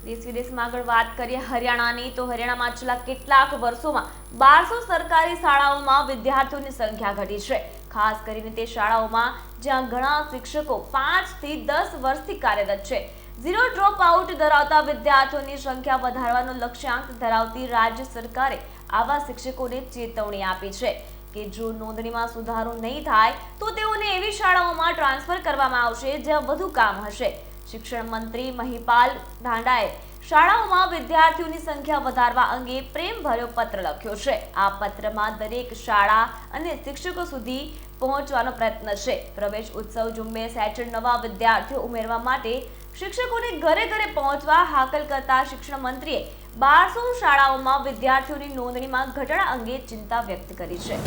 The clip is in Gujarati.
દેશ વિદેશમાં આગળ વાત કરીએ હરિયાણાની, તો હરિયાણામાં છેલ્લા કેટલાક વર્ષોમાં 1200 સરકારી શાળાઓમાં વિદ્યાર્થીઓની સંખ્યા ઘટી છે. ખાસ કરીને તે શાળાઓમાં જ્યાં ઘણા શિક્ષકો 5 થી 10 વર્ષથી કાર્યરત છે. ઝીરો ડ્રોપ આઉટ ધરાવતા વિદ્યાર્થીઓની સંખ્યા વધારવાનો લક્ષ્યાંક ધરાવતી રાજ્ય સરકારે આવા શિક્ષકોને ચેતવણી આપી છે કે જો નોંધણીમાં સુધારો નહીં થાય તો તેઓને એવી શાળાઓમાં ટ્રાન્સફર કરવામાં આવશે જ્યાં વધુ કામ હશે. શિક્ષણ મંત્રી મહિપાલ ઢાંડાએ શાળાઓમાં વિદ્યાર્થીઓની સંખ્યા વધારવા અંગે પ્રેમભર્યો પત્ર લખ્યો છે. આ પત્રમાં દરેક શાળા અને શિક્ષકો સુધી પહોંચવાનો પ્રયત્ન છે. પ્રવેશ ઉત્સવ ઝુંબેશ હેઠળ નવા વિદ્યાર્થીઓ ઉમેરવા માટે શિક્ષકોને ઘરે ઘરે પહોંચવા હાકલ કરતા શિક્ષણ મંત્રીએ 1200 શાળાઓમાં વિદ્યાર્થીઓની નોંધણીમાં ઘટાડા અંગે ચિંતા વ્યક્ત કરી છે.